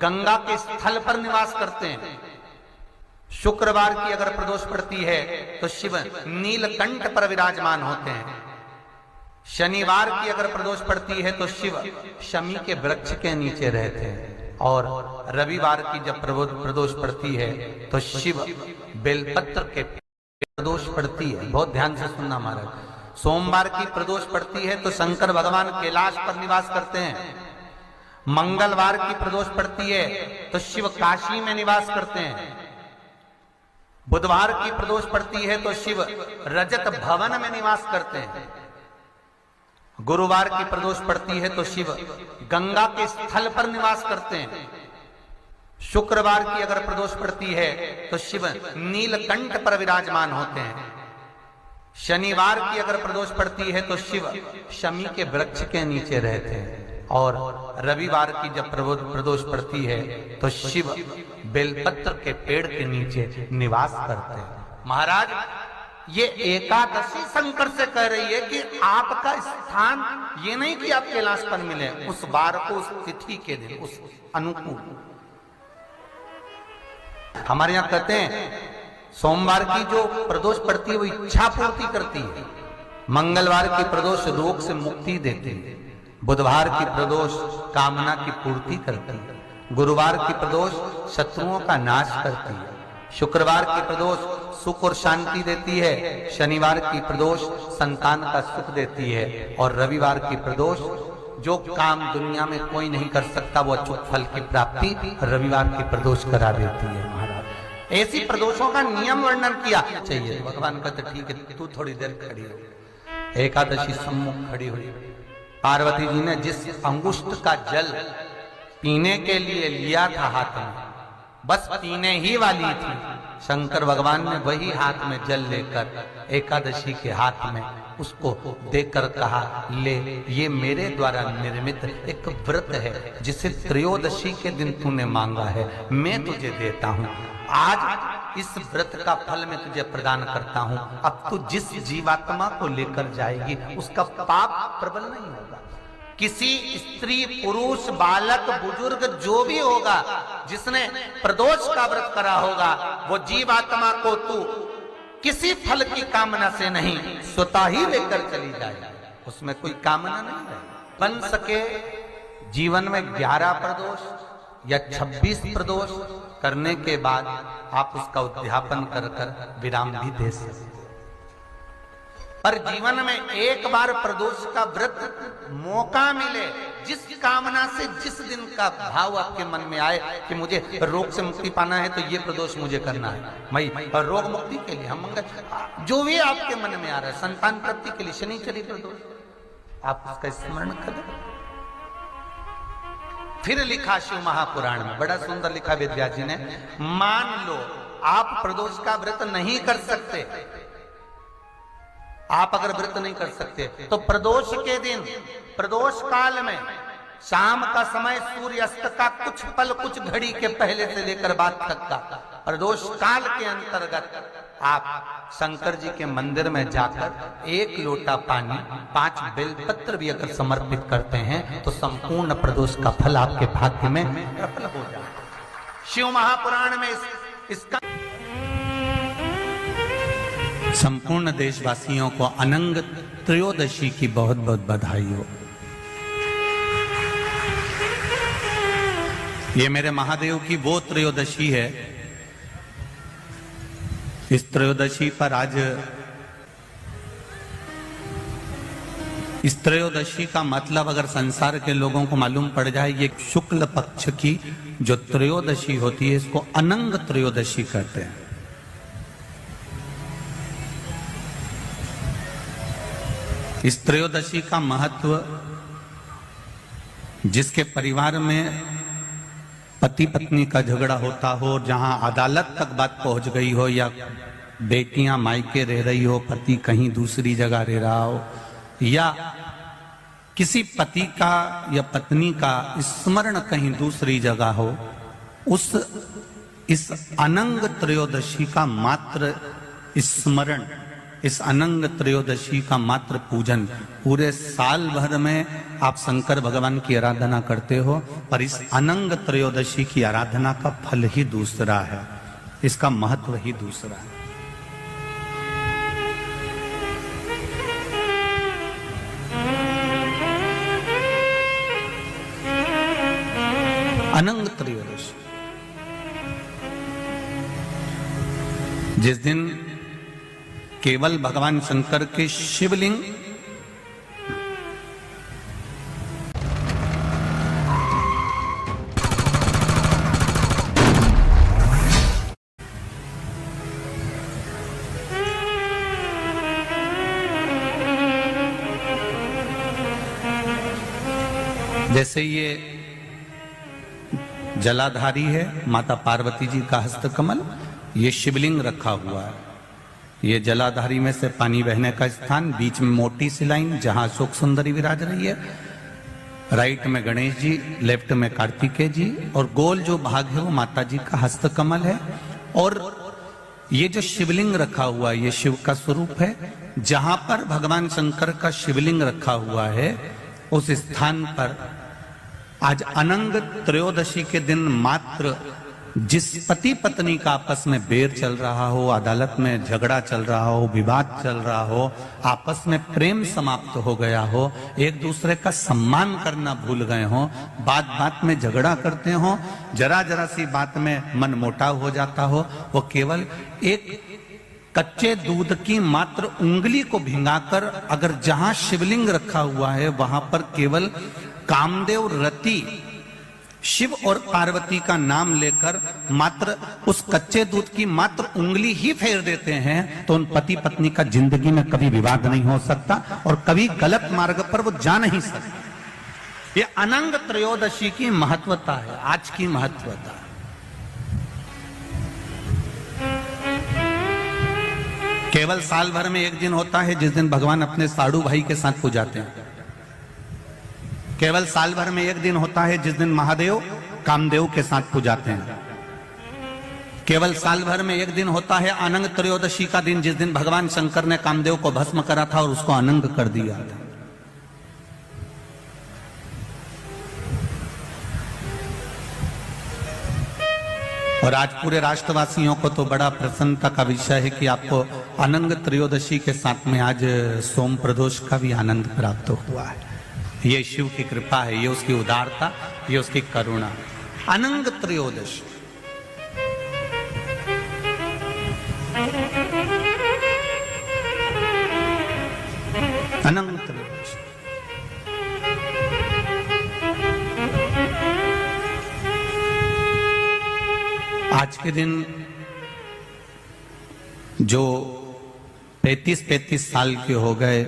गंगा के स्थल पर निवास करते हैं। शुक्रवार की अगर प्रदोष पड़ती है तो शिव नीलकंठ पर विराजमान होते हैं। शनिवार की अगर प्रदोष पड़ती है तो शिव शमी के वृक्ष के नीचे रहते हैं। और रविवार की जब प्रदोष पड़ती है तो शिव बेलपत्र के प्रदोष पड़ती है। बहुत ध्यान से सुनना महाराज। सोमवार की प्रदोष पड़ती है तो शंकर भगवान कैलाश पर निवास करते हैं। मंगलवार की प्रदोष पड़ती है तो शिव काशी में निवास करते हैं। बुधवार की प्रदोष पड़ती है तो शिव रजत भवन में निवास करते हैं। गुरुवार की प्रदोष पड़ती है तो शिव गंगा के स्थल पर निवास करते हैं। शुक्रवार की अगर प्रदोष पड़ती है तो शिव नीलकंठ पर विराजमान होते हैं। शनिवार की अगर प्रदोष पड़ती है तो शिव शमी के वृक्ष के नीचे रहते हैं। और रविवार की जब प्रदोष पड़ती है तो शिव बेलपत्र के पेड़ के नीचे निवास करते हैं। महाराज, ये एकादशी शंकर से कह रही है कि आपका स्थान ये नहीं कि आप कैलाश पर मिले, उस बार को, उस तिथि के दिन, उस अनुकूल। हमारे यहां कहते हैं सोमवार की जो प्रदोष पड़ती है वो इच्छा पूर्ति करती है। मंगलवार की प्रदोष रोग से मुक्ति देती है। बुधवार की प्रदोष कामना की पूर्ति करती है। गुरुवार की प्रदोष शत्रुओं का नाश करती है। शुक्रवार की प्रदोष सुख और शांति देती है। शनिवार की प्रदोष संतान का सुख देती है। और रविवार की प्रदोष जो काम दुनिया में कोई नहीं कर सकता वो अचूक फल की प्राप्ति रविवार की प्रदोष करा देती है। महाराज, ऐसी प्रदोषों का नियम वर्णन किया चाहिए। भगवान कहते ठीक है, तू थोड़ी देर खड़ी हो। एकादशी सम्मुख खड़ी हुई। पार्वती जी ने जिस अंगुष्ठ का जल पीने के लिए लिया था हाथ में, बस पीने ही वाली थी, शंकर भगवान ने वही हाथ में जल लेकर एकादशी के हाथ में उसको देकर कहा, ले, ये मेरे द्वारा निर्मित एक व्रत है जिसे त्रयोदशी के दिन तूने मांगा है, मैं तुझे देता हूं। आज इस व्रत का फल मैं तुझे प्रदान करता हूं। अब तू जिस जीवात्मा को लेकर जाएगी उसका पाप प्रबल नहीं होगा। किसी स्त्री, पुरुष, बालक, बुजुर्ग जो भी होगा जिसने प्रदोष का व्रत करा होगा वो जीवात्मा को तू किसी फल की कामना से नहीं, स्वतः ही लेकर चली जाए। उसमें कोई कामना नहीं है। बन सके जीवन में 11 प्रदोष या 26 प्रदोष करने के बाद आप उसका उद्यापन कर कर विराम भी दे सकते। पर जीवन में एक बार प्रदोष का व्रत मौका मिले, जिस कामना से जिस दिन का भाव आपके मन में आए कि मुझे रोग से मुक्ति पाना है तो ये प्रदोष मुझे करना है, मैं रोग मुक्ति के लिए, हम मंगल, जो भी आपके मन में आ रहा है, संतान प्राप्ति के लिए शनिचरी प्रदोष, आप उसका स्मरण करें। फिर लिखा शिव महापुराण में, बड़ा सुंदर लिखा वेदव्यास जी ने, मान लो आप प्रदोष का व्रत नहीं कर सकते, आप अगर व्रत नहीं कर सकते तो प्रदोष के दिन, प्रदोष काल में शाम का समय, सूर्यास्त का कुछ पल, कुछ घड़ी के पहले से लेकर बाद तक का प्रदोष काल के अंतर्गत आप शंकर जी के मंदिर में जाकर 1 लोटा पानी, 5 बेलपत्र भी अगर समर्पित करते हैं तो संपूर्ण प्रदोष का फल आपके भाग्य में प्रबल हो जाए। शिव महापुराण में इसका संपूर्ण देशवासियों को अनंग त्रयोदशी की बहुत बहुत बधाई हो। ये मेरे महादेव की वो त्रयोदशी है। इस त्रयोदशी पर आज, इस त्रयोदशी का मतलब अगर संसार के लोगों को मालूम पड़ जाए, ये शुक्ल पक्ष की जो त्रयोदशी होती है इसको अनंग त्रयोदशी कहते हैं। इस त्रयोदशी का महत्व, जिसके परिवार में पति पत्नी का झगड़ा होता हो, जहां अदालत तक बात पहुंच गई हो, या बेटियां मायके रह रही हो, पति कहीं दूसरी जगह रह रहा हो, या किसी पति का या पत्नी का स्मरण कहीं दूसरी जगह हो, इस अनंग त्रयोदशी का मात्र स्मरण, इस अनंग त्रयोदशी का मात्र पूजन पूरे साल भर में आप शंकर भगवान की आराधना करते हो, पर इस अनंग त्रयोदशी की आराधना का फल ही दूसरा है, इसका महत्व ही दूसरा है। अनंग त्रयोदशी, जिस दिन केवल भगवान शंकर के शिवलिंग जैसे ये जलाधारी है माता पार्वती जी का हस्तकमल, ये शिवलिंग रखा हुआ है। ये जलाधारी में से पानी बहने का स्थान, बीच में मोटी सी लाइन जहां अशोक सुंदरी विराज रही है, राइट में गणेश जी, लेफ्ट में कार्तिकेय जी, और गोल जो भाग है वो माता जी का हस्तकमल है। और ये जो शिवलिंग रखा हुआ है ये शिव का स्वरूप है। जहां पर भगवान शंकर का शिवलिंग रखा हुआ है उस स्थान पर आज अनंग त्रयोदशी के दिन मात्र जिस पति पत्नी का आपस में बैर चल रहा हो, अदालत में झगड़ा चल रहा हो, विवाद चल रहा हो, आपस में प्रेम समाप्त हो गया हो, एक दूसरे का सम्मान करना भूल गए हो, बात बात में झगड़ा करते हो, जरा जरा सी बात में मन मोटाव हो जाता हो, वो केवल एक कच्चे दूध की मात्र उंगली को भिंगाकर अगर जहां शिवलिंग रखा हुआ है वहां पर केवल कामदेव रति शिव और पार्वती का नाम लेकर मात्र उस कच्चे दूध की मात्र उंगली ही फेर देते हैं तो उन पति पत्नी का जिंदगी में कभी विवाद नहीं हो सकता और कभी गलत मार्ग पर वो जा नहीं सकते। ये अनंग त्रयोदशी की महत्वता है, आज की महत्वता। केवल साल भर में एक दिन होता है जिस दिन भगवान अपने साड़ू भाई के साथ पूजाते हैं। केवल साल भर में एक दिन होता है जिस दिन महादेव कामदेव के साथ पूजाते हैं। केवल साल भर में एक दिन होता है अनंग त्रयोदशी का दिन जिस दिन भगवान शंकर ने कामदेव को भस्म करा था और उसको अनंग कर दिया था। और आज पूरे राष्ट्रवासियों को तो बड़ा प्रसन्नता का विषय है कि आपको अनंग त्रयोदशी के साथ में आज सोम प्रदोष का भी आनंद प्राप्त हुआ है। ये शिव की कृपा है, ये उसकी उदारता, ये उसकी करुणा। अनंग त्रयोदशी अनंग त्रयोदशी आज के दिन जो 35 साल के हो गए,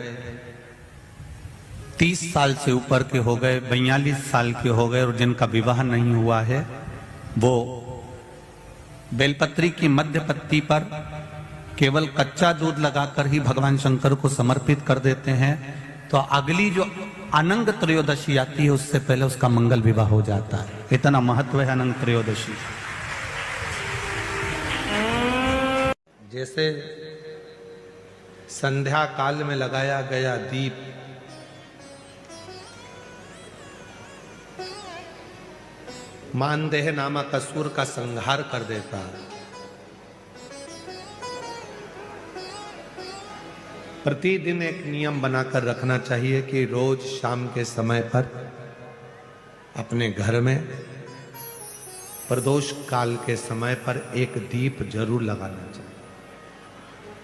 30 साल से ऊपर के हो गए, 42 साल के हो गए और जिनका विवाह नहीं हुआ है वो बेलपत्री की मध्य पत्ती पर केवल कच्चा दूध लगाकर ही भगवान शंकर को समर्पित कर देते हैं। तो अगली जो अनंग त्रयोदशी आती है उससे पहले उसका मंगल विवाह हो जाता है। इतना महत्व है अनंग त्रयोदशी। जैसे संध्या काल में लगाया गया दीप मानदेह नामक असुर का संहार कर देता है, प्रतिदिन एक नियम बनाकर रखना चाहिए कि रोज शाम के समय पर अपने घर में प्रदोष काल के समय पर एक दीप जरूर लगाना चाहिए।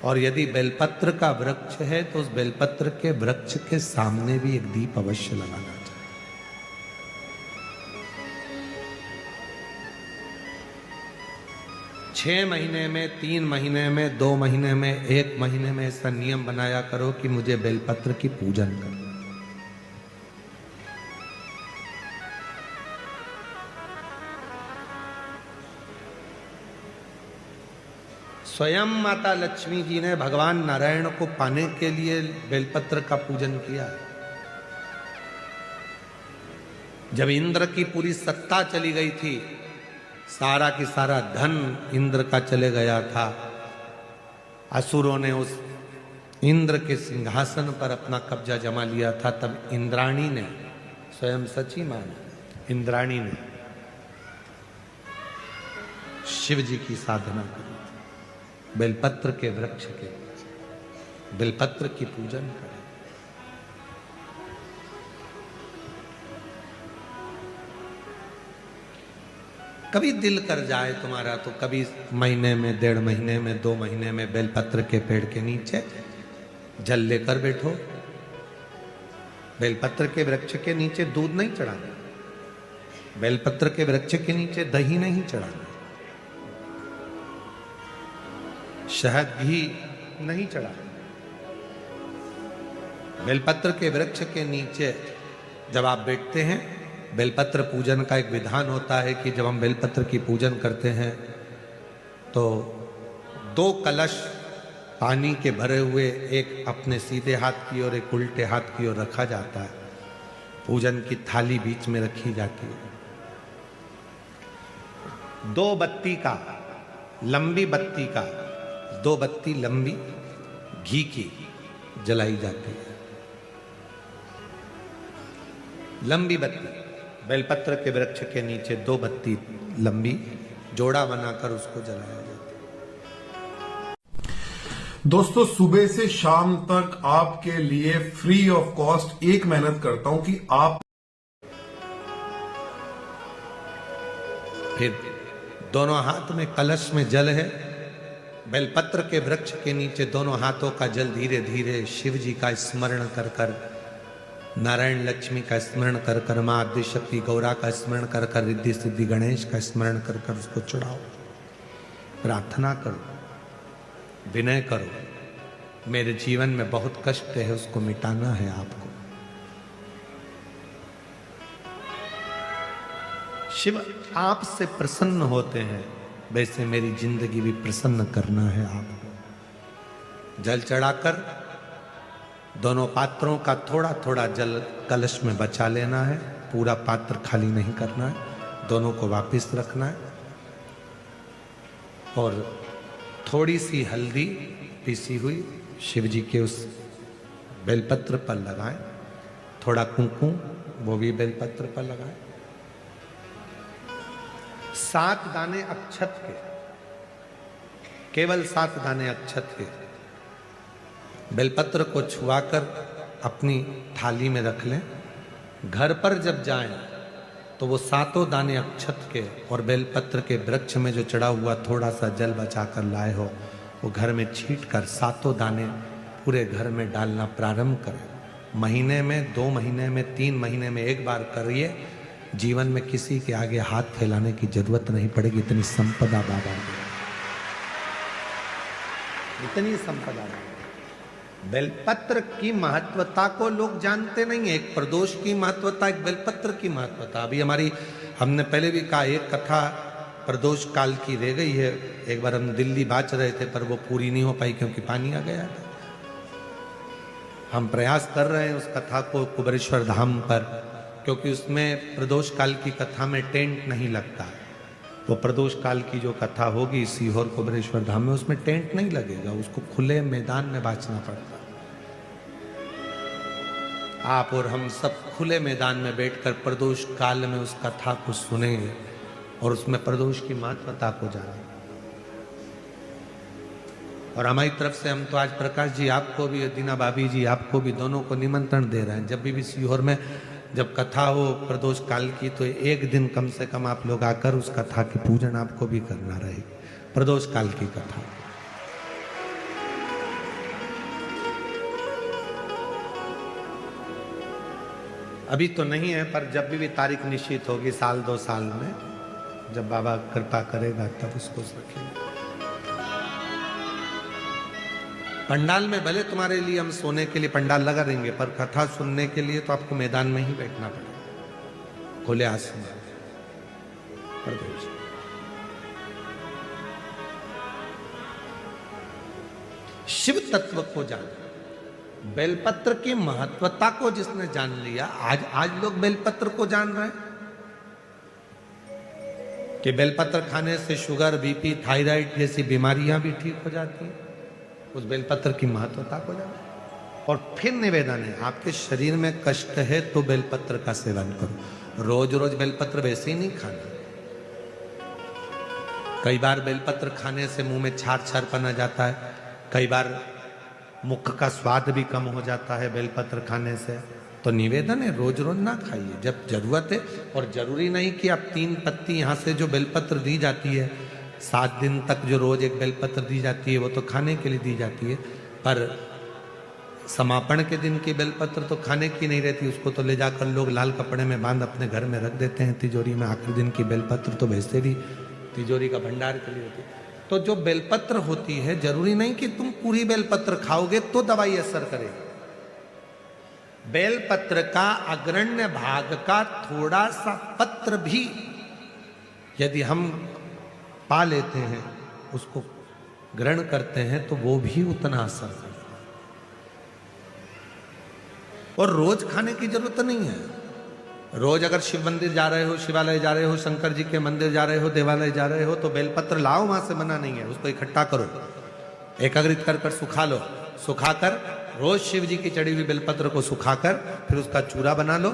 और यदि बेलपत्र का वृक्ष है तो उस बेलपत्र के वृक्ष के सामने भी एक दीप अवश्य लगाना चाहिए। 6 महीने में, 3 महीने में, 2 महीने में, 1 महीने में ऐसा नियम बनाया करो कि मुझे बेलपत्र की पूजन करना। स्वयं माता लक्ष्मी जी ने भगवान नारायण को पाने के लिए बेलपत्र का पूजन किया। जब इंद्र की पूरी सत्ता चली गई थी, सारा की सारा धन इंद्र का चले गया था, असुरों ने उस इंद्र के सिंहासन पर अपना कब्जा जमा लिया था, तब इंद्राणी ने स्वयं सची मां इंद्राणी ने शिव जी की साधना करी, बेलपत्र के वृक्ष के, बेलपत्र की पूजन करें। कभी दिल कर जाए तुम्हारा तो कभी महीने में, 1.5 महीने में, 2 महीने में बेलपत्र के पेड़ के नीचे जल लेकर बैठो। बेलपत्र के वृक्ष के नीचे दूध नहीं चढ़ाना, बेलपत्र के वृक्ष के नीचे दही नहीं चढ़ाना, शहद भी नहीं चढ़ाना। बेलपत्र के वृक्ष के नीचे जब आप बैठते हैं, बेलपत्र पूजन का एक विधान होता है कि जब हम बेलपत्र की पूजन करते हैं तो 2 कलश पानी के भरे हुए, एक अपने सीधे हाथ की ओर, एक उल्टे हाथ की ओर रखा जाता है। पूजन की थाली बीच में रखी जाती है। 2 बत्ती का, लंबी बत्ती का, 2 बत्ती लंबी घी की जलाई जाती है। लंबी बत्ती, बेलपत्र के वृक्ष के नीचे 2 बत्ती लंबी जोड़ा बनाकर उसको जलाया जाता है। दोस्तों, सुबह से शाम तक आपके लिए फ्री ऑफ कॉस्ट एक मेहनत करता हूं कि आप फिर दोनों हाथ में कलश में जल है, बेलपत्र के वृक्ष के नीचे दोनों हाथों का जल धीरे धीरे शिव जी का स्मरण कर कर, नारायण लक्ष्मी का स्मरण कर कर, मां आदि शक्ति गौरा का स्मरण कर कर, रिद्धि सिद्धि गणेश का स्मरण कर कर उसको चढ़ाओ। प्रार्थना करो, विनय करो, मेरे जीवन में बहुत कष्ट है, उसको मिटाना है आपको। शिव आपसे प्रसन्न होते हैं, वैसे मेरी जिंदगी भी प्रसन्न करना है आपको। जल चढ़ाकर दोनों पात्रों का थोड़ा थोड़ा जल कलश में बचा लेना है, पूरा पात्र खाली नहीं करना है, दोनों को वापस रखना है। और थोड़ी सी हल्दी पीसी हुई शिव जी के उस बेलपत्र पर लगाएं, थोड़ा कुंकुम वो भी बेलपत्र पर लगाएं। 7 दाने अक्षत के, केवल 7 दाने अक्षत के बेलपत्र को छुआकर अपनी थाली में रख लें। घर पर जब जाएं तो वो 7 दाने अक्षत के और बेलपत्र के वृक्ष में जो चढ़ा हुआ थोड़ा सा जल बचाकर लाए हो, वो घर में छींट कर 7 दाने पूरे घर में डालना प्रारंभ करें। महीने में, 2 महीने में, 3 महीने में एक बार करिए। जीवन में किसी के आगे हाथ फैलाने की जरूरत नहीं पड़ेगी। इतनी संपदा बाबा ने, इतनी संपदा। बेलपत्र की महत्वता को लोग जानते नहीं है। एक प्रदोष की महत्वता, एक बेलपत्र की महत्वता। अभी हमने पहले भी कहा, एक कथा प्रदोष काल की रह गई है। एक बार हम दिल्ली बाच रहे थे पर वो पूरी नहीं हो पाई क्योंकि पानी आ गया था। हम प्रयास कर रहे हैं उस कथा को कुबेरेश्वर धाम पर, क्योंकि उसमें प्रदोष काल की कथा में टेंट नहीं लगता। वो प्रदोष काल की जो कथा होगी सीहोर कुबेरेश्वर धाम में, उसमें टेंट नहीं लगेगा, उसको खुले मैदान में बांचना पड़ता। आप और हम सब खुले मैदान में बैठकर प्रदोष काल में उस कथा को सुनेंगे और उसमें प्रदोष की महत्वता को जानेंगे। और हमारी तरफ से हम तो आज प्रकाश जी आपको भी, दीना भाभी जी आपको भी, दोनों को निमंत्रण दे रहे हैं। जब भी सीहोर में जब कथा हो प्रदोष काल की, तो एक दिन कम से कम आप लोग आकर उस कथा की पूजन आपको भी करना रहेगी। प्रदोष काल की कथा अभी तो नहीं है, पर जब भी तारीख निश्चित होगी 1-2 साल में, जब बाबा कृपा करेगा तब उसको रखेंगे। पंडाल में भले तुम्हारे लिए हम सोने के लिए पंडाल लगा देंगे, पर कथा सुनने के लिए तो आपको मैदान में ही बैठना पड़ेगा, खुले आसमान। शिव तत्व को जान, बेलपत्र की महत्वता को जिसने जान लिया, आज लोग बेलपत्र को जान रहे हैं कि बेलपत्र खाने से शुगर, बीपी, थायराइड जैसी बीमारियां भी ठीक हो जाती हैं। उस बेलपत्र की महत्वता को जाना। और फिर निवेदन है, आपके शरीर में कष्ट है तो बेलपत्र का सेवन करो। रोज रोज बेलपत्र वैसे ही नहीं खाना। कई बार बेलपत्र खाने से मुंह में छार छारपन आ जाता है, कई बार मुख का स्वाद भी कम हो जाता है बेलपत्र खाने से। तो निवेदन है रोज रोज ना खाइए, जब जरूरत है। और जरूरी नहीं कि आप 3 पत्ती यहाँ से जो बेलपत्र दी जाती है 7 दिन तक जो रोज एक बेलपत्र दी जाती है वो तो खाने के लिए दी जाती है, पर समापन के दिन की बेलपत्र तो खाने की नहीं रहती, उसको तो ले जाकर लोग लाल कपड़े में बांध अपने घर में रख देते हैं तिजोरी में। आखिरी दिन की बेलपत्र तो वैसे भी तिजोरी का भंडार के लिए होती है। तो जो बेलपत्र होती है जरूरी नहीं कि तुम पूरी बेलपत्र खाओगे तो दवाई असर करेगी। बेलपत्र का अग्रण्य भाग का थोड़ा सा पत्र भी यदि हम पा लेते हैं, उसको ग्रहण करते हैं, तो वो भी उतना असर करता है। और रोज खाने की जरूरत नहीं है। रोज अगर शिव मंदिर जा रहे हो, शिवालय जा रहे हो, शंकर जी के मंदिर जा रहे हो, देवालय जा रहे हो, तो बेलपत्र लाओ, वहां से मना नहीं है। उसको इकट्ठा करो, एकाग्रित कर कर सुखा लो। सुखाकर रोज शिव जी की चढ़ी हुई बेलपत्र को सुखाकर फिर उसका चूरा बना लो।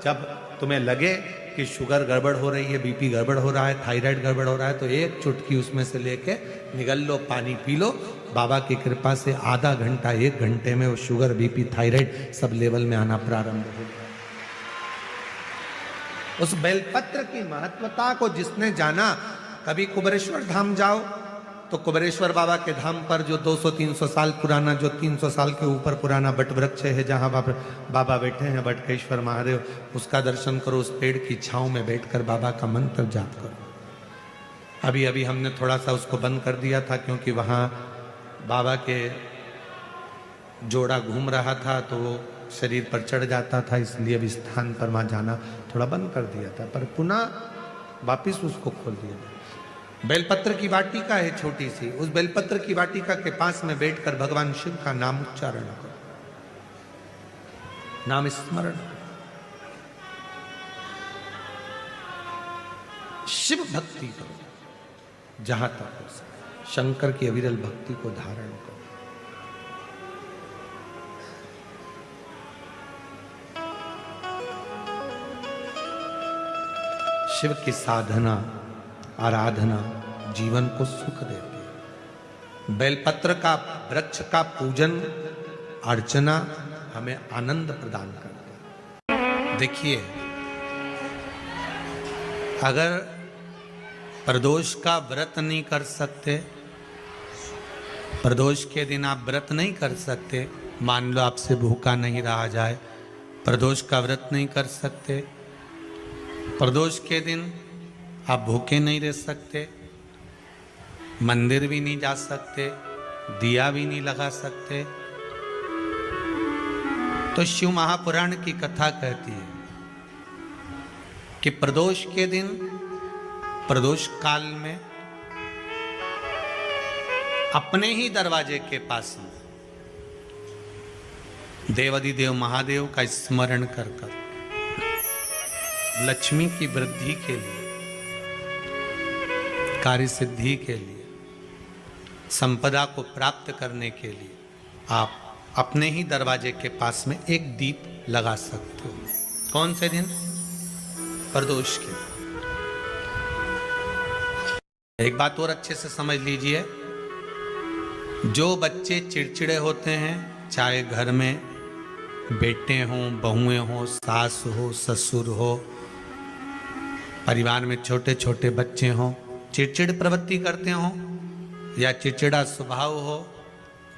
जब तुम्हें लगे कि शुगर गड़बड़ हो रही है, बीपी गड़बड़ हो रहा है, थायराइड गड़बड़ हो रहा है, तो एक चुटकी उसमें से लेके निगल लो, पानी पी लो। बाबा की कृपा से आधा घंटा 1 घंटे में वो sugar, BP, thyroid sub level में आना प्रारंभ हो गया। उस बेलपत्र की महत्वता को जिसने जाना, कभी कुबेरेश्वर धाम जाओ तो कुबेरेश्वर बाबा के धाम पर जो 200-300 साल पुराना, जो 300 साल के ऊपर पुराना बट वृक्ष है जहाँ बाबा बैठे हैं, बटकेश्वर महादेव, उसका दर्शन करो। उस पेड़ की छांव में बैठकर बाबा का मंत्र जाप करो। अभी अभी हमने थोड़ा सा उसको बंद कर दिया था, क्योंकि वहाँ बाबा के जोड़ा घूम रहा था तो वो शरीर पर चढ़ जाता था, इसलिए अब स्थान पर वहाँ जाना थोड़ा बंद कर दिया था, पर पुनः वापिस उसको खोल दिया। बेलपत्र की वाटिका है छोटी सी, उस बेलपत्र की वाटिका के पास में बैठकर भगवान शिव का नाम उच्चारण करो, नाम स्मरण करो। शिव भक्ति करो जहां तक हो सके, शंकर की अविरल भक्ति को धारण करो। शिव की साधना, आराधना जीवन को सुख देती है। बेलपत्र का वृक्ष का पूजन अर्चना हमें आनंद प्रदान करता है। देखिए, अगर प्रदोष का व्रत नहीं कर सकते, प्रदोष के दिन आप व्रत नहीं कर सकते, मान लो आपसे भूखा नहीं रहा जाए, प्रदोष का व्रत नहीं कर सकते, प्रदोष के दिन आप भूखे नहीं रह सकते, मंदिर भी नहीं जा सकते, दिया भी नहीं लगा सकते, तो शिव महापुराण की कथा कहती है कि प्रदोष के दिन, प्रदोष काल में अपने ही दरवाजे के पास में देवाधिदेव महादेव का स्मरण कर कर लक्ष्मी की वृद्धि के लिए, कार्य सिद्धि के लिए, संपदा को प्राप्त करने के लिए आप अपने ही दरवाजे के पास में एक दीप लगा सकते हो। कौन से दिन? प्रदोष के। एक बात और अच्छे से समझ लीजिए, जो बच्चे चिड़चिड़े होते हैं, चाहे घर में बेटे हों, बहुएं हों, सास हो, ससुर हो, परिवार में छोटे छोटे बच्चे हों, चिड़चिड़ प्रवृत्ति करते हों या चिड़चिड़ा स्वभाव हो,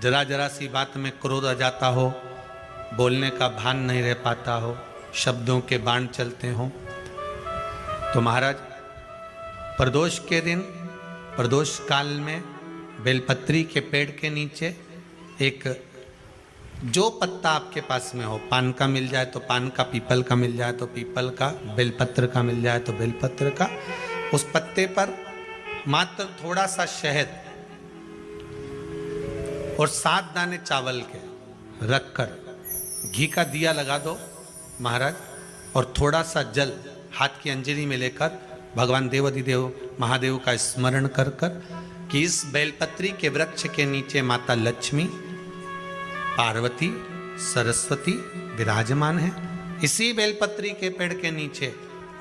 जरा जरा सी बात में क्रोध आ जाता हो, बोलने का भान नहीं रह पाता हो, शब्दों के बाण चलते हों, तो महाराज प्रदोष के दिन, प्रदोष काल में बेलपत्री के पेड़ के नीचे एक, जो पत्ता आपके पास में हो, पान का मिल जाए तो पान का, पीपल का मिल जाए तो पीपल का, बेलपत्र का मिल जाए तो बेलपत्र का, उस पत्ते पर मात्र थोड़ा सा शहद और 7 दाने चावल के रखकर घी का दिया लगा दो महाराज, और थोड़ा सा जल हाथ की अंजलि में लेकर भगवान देवाधिदेव महादेव का स्मरण कर कर कि इस बेलपत्री के वृक्ष के नीचे माता लक्ष्मी, पार्वती, सरस्वती विराजमान है। इसी बेलपत्री के पेड़ के नीचे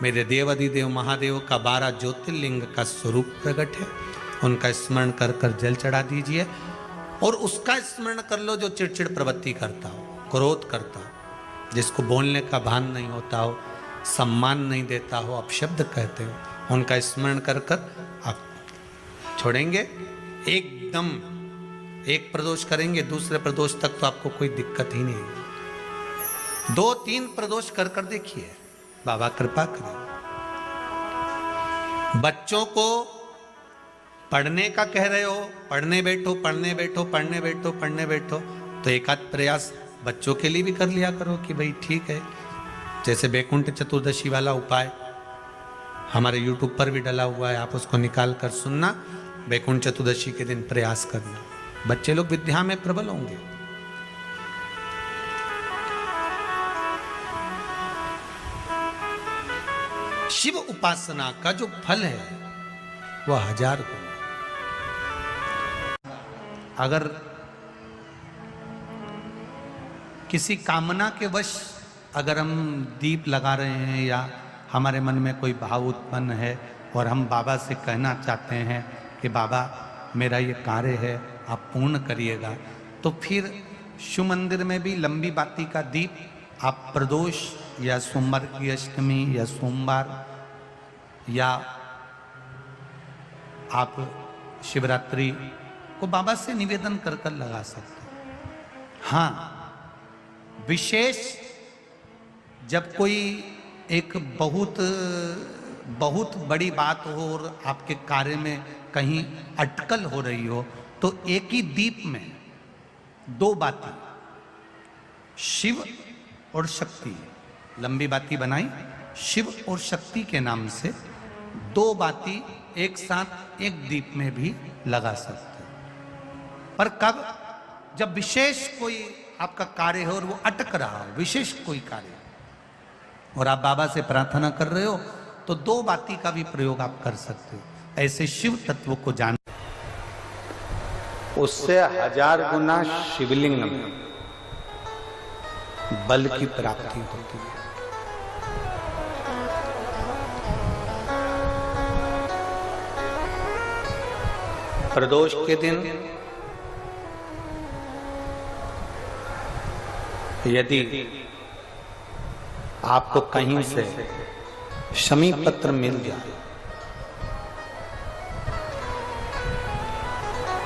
मेरे देवाधिदेव महादेव का 12 ज्योतिर्लिंग का स्वरूप प्रकट है। उनका स्मरण कर कर जल चढ़ा दीजिए और उसका स्मरण कर लो जो चिड़चिड़ प्रवृत्ति करता हो, क्रोध करता हो, जिसको बोलने का भान नहीं होता हो, सम्मान नहीं देता हो, अपशब्द कहते हो, उनका स्मरण कर कर आप छोड़ेंगे। एकदम एक प्रदोष करेंगे, दूसरे प्रदोष तक तो आपको कोई दिक्कत ही नहीं है। 2-3 प्रदोष कर कर देखिए, बाबा कृपा करें। बच्चों को पढ़ने का कह रहे हो, पढ़ने बैठो पढ़ने बैठो पढ़ने बैठो पढ़ने बैठो, तो एक आध प्रयास बच्चों के लिए भी कर लिया करो कि भाई ठीक है। जैसे बैकुंठ चतुर्दशी वाला उपाय हमारे YouTube पर भी डला हुआ है, आप उसको निकाल कर सुनना। बैकुंठ चतुर्दशी के दिन प्रयास करना, बच्चे लोग विद्या में प्रबल होंगे। शिव उपासना का जो फल है वह 1000 गुना। अगर किसी कामना के वश अगर हम दीप लगा रहे हैं या हमारे मन में कोई भाव उत्पन्न है और हम बाबा से कहना चाहते हैं कि बाबा मेरा ये कार्य है आप पूर्ण करिएगा, तो फिर शिव मंदिर में भी लंबी बाती का दीप आप प्रदोष या सोमवार की अष्टमी या सोमवार या आप शिवरात्रि को बाबा से निवेदन कर कर लगा सकते हैं। हाँ, विशेष जब कोई एक बहुत बड़ी बात हो और आपके कार्य में कहीं अटकल हो रही हो, तो एक ही दीप में 2 बाती शिव और शक्ति, लंबी बाती बनाई शिव और शक्ति के नाम से, 2 बाती एक साथ एक दीप में भी लगा सकते हैं। पर कब? जब विशेष कोई आपका कार्य हो और वो अटक रहा हो, विशेष कोई कार्य, और आप बाबा से प्रार्थना कर रहे हो, तो 2 बाती का भी प्रयोग आप कर सकते हो। ऐसे शिव तत्व को जान, उससे 1000 गुना शिवलिंग में बल की प्राप्ति होती है। प्रदोष के दिन यदि आपको कहीं से शमी पत्र मिल जाए,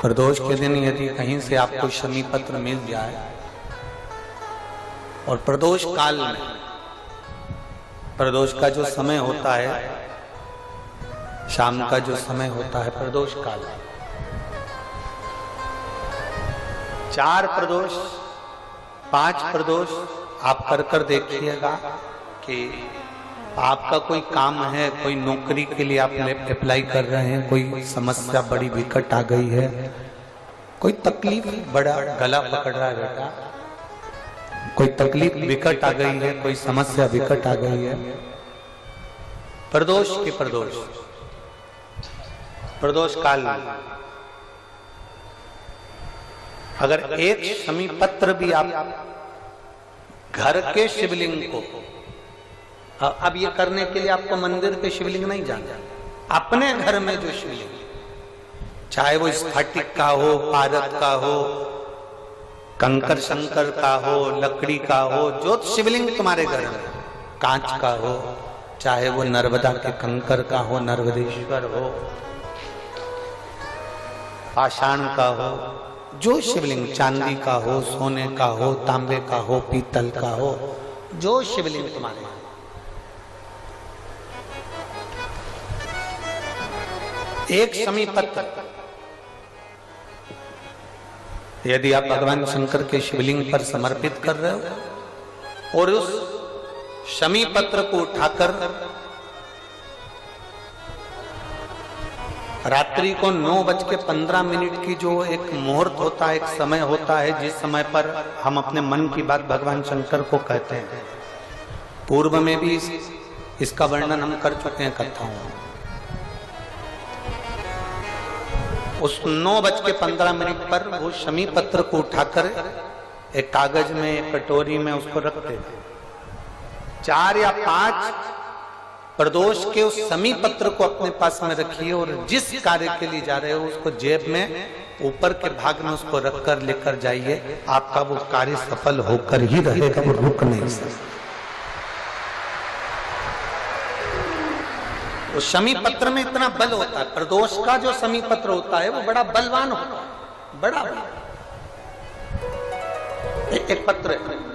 प्रदोष के दिन यदि कहीं से आपको शमी पत्र मिल जाए और प्रदोष काल में, प्रदोष का जो समय होता है, शाम का जो समय होता है प्रदोष काल, 4 प्रदोष 5 प्रदोष आप कर कर देखिएगा कि आपका कोई काम है, कोई नौकरी के लिए आप अप्लाई कर रहे हैं, कोई समस्या बड़ी विकट आ गई है, कोई तकलीफ, बड़ा गला पकड़ रहा है बेटा, कोई तकलीफ विकट आ गई है, कोई समस्या विकट आ गई है, प्रदोष के प्रदोष काल में अगर एक शमी पत्र भी आप घर के शिवलिंग को, अब ये करने के लिए आपको मंदिर के शिवलिंग नहीं जाना, अपने घर में जो शिवलिंग, चाहे वो स्फटिक का हो, पारद का हो, कंकर शंकर का हो, लकड़ी का हो, जो शिवलिंग तुम्हारे घर में, कांच का हो, चाहे वो नर्मदा के कंकर का हो, नर्मदेश्वर हो, पाषाण का हो, जो शिवलिंग, चांदी का हो, सोने का हो, तांबे का हो, पीतल का हो, जो शिवलिंग तुम्हारे, एक शमी पत्र यदि आप भगवान शंकर के शिवलिंग पर समर्पित कर रहे हो और उस शमी पत्र को उठाकर रात्रि को 9:15 की जो एक मुहूर्त होता है, एक समय होता है, जिस समय पर हम अपने मन की बात भगवान शंकर को कहते हैं, पूर्व में भी इसका वर्णन हम कर चुके हैं कथाओं में। उस 9:15 पर वो शमी पत्र को उठाकर एक कागज में, एक कटोरी में उसको रखते थे। 4 या 5 प्रदोष के उस समी पत्र को अपने पास में रखिए और जिस कार्य के लिए जा रहे हो उसको जेब में ऊपर के भाग में उसको रखकर लेकर जाइए, आपका वो कार्य सफल होकर ही रहेगा, वो रुक नहीं सकता। वो शमी पत्र में इतना बल होता है, प्रदोष का जो शमी पत्र होता है वो बड़ा बलवान होता है, बड़ा एक पत्र है।